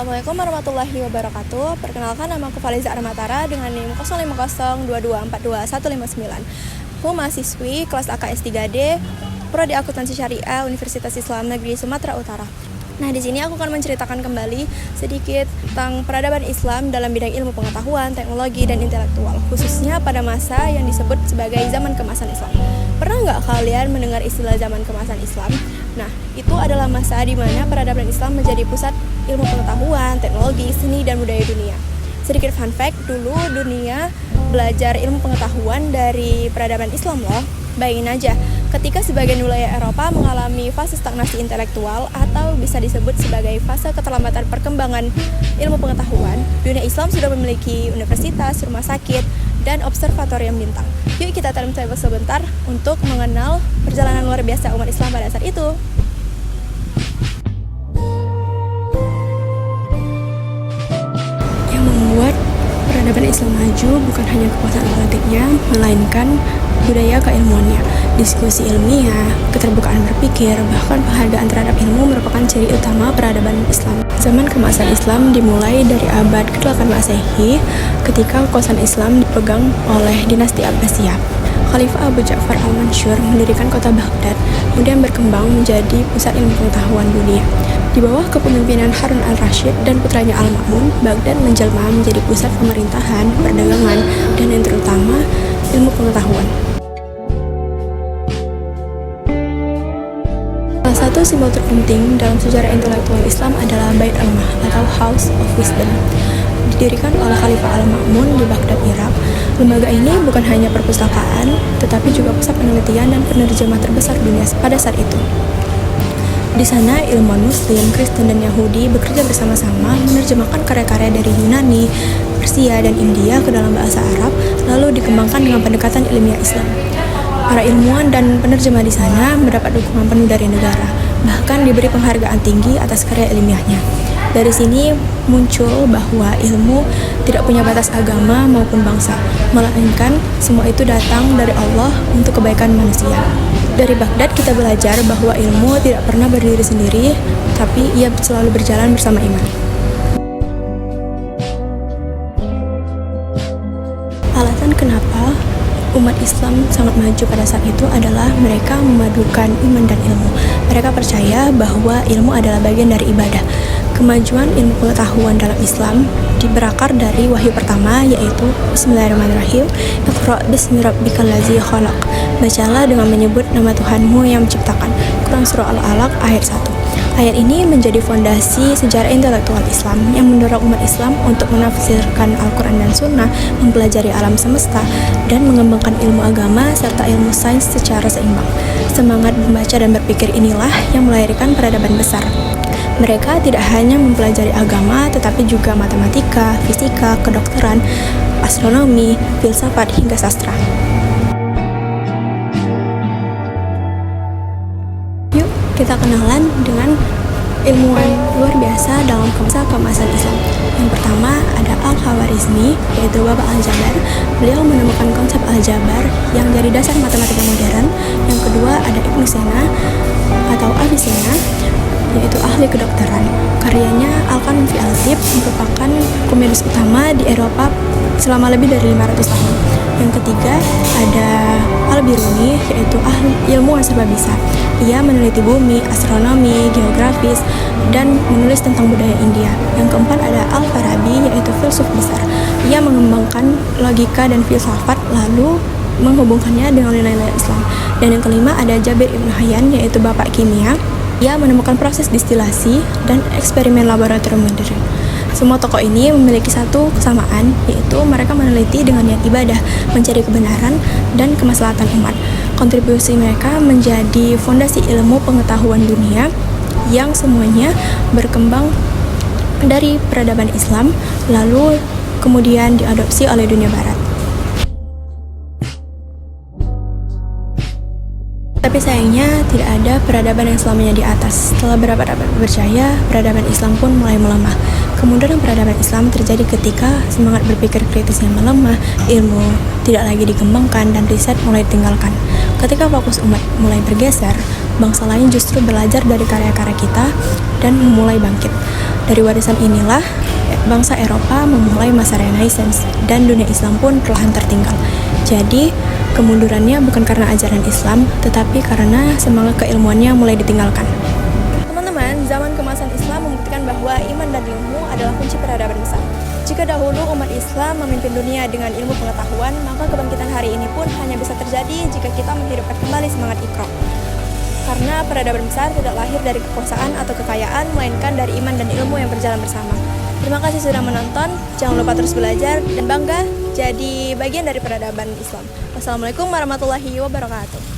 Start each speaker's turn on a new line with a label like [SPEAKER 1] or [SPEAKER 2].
[SPEAKER 1] Assalamualaikum warahmatullahi wabarakatuh. Perkenalkan, nama aku Faliza Armatara dengan NIM 0502242159. Aku mahasiswi kelas AKS 3D, Prodi Akuntansi Syariah Universitas Islam Negeri Sumatera Utara. Nah, di sini aku akan menceritakan kembali sedikit tentang peradaban Islam dalam bidang ilmu pengetahuan, teknologi, dan intelektual, khususnya pada masa yang disebut sebagai zaman kemasan Islam. Pernah nggak kalian mendengar istilah zaman kemasan Islam? Nah, itu adalah masa di mana peradaban Islam menjadi pusat ilmu pengetahuan, teknologi, seni, dan budaya dunia. Sedikit fun fact, dulu dunia belajar ilmu pengetahuan dari peradaban Islam loh. Bayangin aja, ketika sebagian wilayah Eropa mengalami fase stagnasi intelektual atau bisa disebut sebagai fase keterlambatan perkembangan ilmu pengetahuan, dunia Islam sudah memiliki universitas, rumah sakit, dan observatorium bintang. Yuk kita time travel sebentar untuk mengenal perjalanan luar biasa umat Islam pada saat itu. Yang membuat peradaban Islam maju bukan hanya kekuatan akademiknya, melainkan budaya keilmuannya, diskusi ilmiah, keterbukaan berpikir, bahkan penghargaan terhadap ilmu merupakan ciri utama peradaban Islam. Zaman kemasan Islam dimulai dari abad ke-8 Masehi ketika kekuasaan Islam dipegang oleh dinasti Abbasiyah. Khalifah Abu Ja'far al-Mansur mendirikan kota Baghdad, kemudian berkembang menjadi pusat ilmu pengetahuan dunia. Di bawah kepemimpinan Harun al-Rashid dan putranya Al-Ma'mun, Baghdad menjelma menjadi pusat pemerintahan, perdagangan, dan yang terutama ilmu pengetahuan. Salah satu simbol terpenting dalam sejarah intelektual Islam adalah Bait al-Mah atau House of Wisdom. Didirikan oleh Khalifah Al-Ma'mun di Baghdad, Irak. Lembaga ini bukan hanya perpustakaan, tetapi juga pusat penelitian dan penerjemah terbesar dunia pada saat itu. Di sana, ilmuwan Muslim, Kristen, dan Yahudi bekerja bersama-sama menerjemahkan karya-karya dari Yunani, Persia, dan India ke dalam bahasa Arab, lalu dikembangkan dengan pendekatan ilmiah Islam. Para ilmuwan dan penerjemah di sana mendapat dukungan penuh dari negara, bahkan diberi penghargaan tinggi atas karya ilmiahnya. Dari sini muncul bahwa ilmu tidak punya batas agama maupun bangsa, melainkan semua itu datang dari Allah untuk kebaikan manusia. Dari Baghdad kita belajar bahwa ilmu tidak pernah berdiri sendiri, tapi ia selalu berjalan bersama iman. Alasan kenapa umat Islam sangat maju pada saat itu adalah mereka memadukan iman dan ilmu. Mereka percaya bahwa ilmu adalah bagian dari ibadah. Kemajuan ilmu pengetahuan dalam Islam berakar dari wahyu pertama, yaitu Bismillahirrahmanirrahim, Iqra bismi rabbikal ladzi khalaq. Bacalah dengan menyebut nama Tuhanmu yang menciptakan. Quran Surah Al-Alaq ayat 1. Ayat ini menjadi fondasi sejarah intelektual Islam yang mendorong umat Islam untuk menafsirkan Al-Quran dan Sunnah, mempelajari alam semesta, dan mengembangkan ilmu agama serta ilmu sains secara seimbang. Semangat membaca dan berpikir inilah yang melahirkan peradaban besar. Mereka tidak hanya mempelajari agama, tetapi juga matematika, fisika, kedokteran, astronomi, filsafat, hingga sastra. Yuk kita kenalan dengan ilmuwan luar biasa dalam masa kemasan Islam. Yang pertama ada Al-Khawarizmi, yaitu Bapak Al-Jabar. Beliau menemukan konsep Al-Jabar yang dari dasar matematika modern. Yang kedua ada Ibnu Sina atau Avicenna, yaitu ahli kedokteran. Karyanya Al-Qanun fi Al-Tibb merupakan komedis utama di Eropa selama lebih dari 500 tahun. Yang ketiga ada Al-Biruni, yaitu ahli ilmuwan serba bisa. Ia meneliti bumi, astronomi, geografis, dan menulis tentang budaya India. Yang keempat ada Al-Farabi, yaitu filsuf besar. Ia mengembangkan logika dan filsafat lalu menghubungkannya dengan nilai-nilai Islam. Dan yang kelima ada Jabir Ibn Hayyan, yaitu bapak kimia. Ia menemukan proses distilasi dan eksperimen laboratorium modern. Semua tokoh ini memiliki satu kesamaan, yaitu mereka meneliti dengan niat ibadah, mencari kebenaran dan kemaslahatan umat. Kontribusi mereka menjadi fondasi ilmu pengetahuan dunia yang semuanya berkembang dari peradaban Islam, lalu kemudian diadopsi oleh dunia barat. Tapi sayangnya tidak ada peradaban yang selamanya di atas. Setelah berabad-abad berjaya, peradaban Islam pun mulai melemah. Kemunduran peradaban Islam terjadi ketika semangat berpikir kritisnya melemah, ilmu tidak lagi dikembangkan, dan riset mulai ditinggalkan. Ketika fokus umat mulai bergeser, bangsa lain justru belajar dari karya-karya kita dan memulai bangkit. Dari warisan inilah, bangsa Eropa memulai masa Renaissance dan dunia Islam pun perlahan tertinggal. Jadi, kemundurannya bukan karena ajaran Islam, tetapi karena semangat keilmuannya mulai ditinggalkan. Teman-teman, zaman kemasan Islam membuktikan bahwa iman dan ilmu adalah kunci peradaban besar. Jika dahulu umat Islam memimpin dunia dengan ilmu pengetahuan, maka kebangkitan hari ini pun hanya bisa terjadi jika kita menghidupkan kembali semangat Iqra. Karena peradaban besar tidak lahir dari kekuasaan atau kekayaan, melainkan dari iman dan ilmu yang berjalan bersama. Terima kasih sudah menonton, jangan lupa terus belajar dan bangga jadi bagian dari peradaban Islam. Wassalamualaikum warahmatullahi wabarakatuh.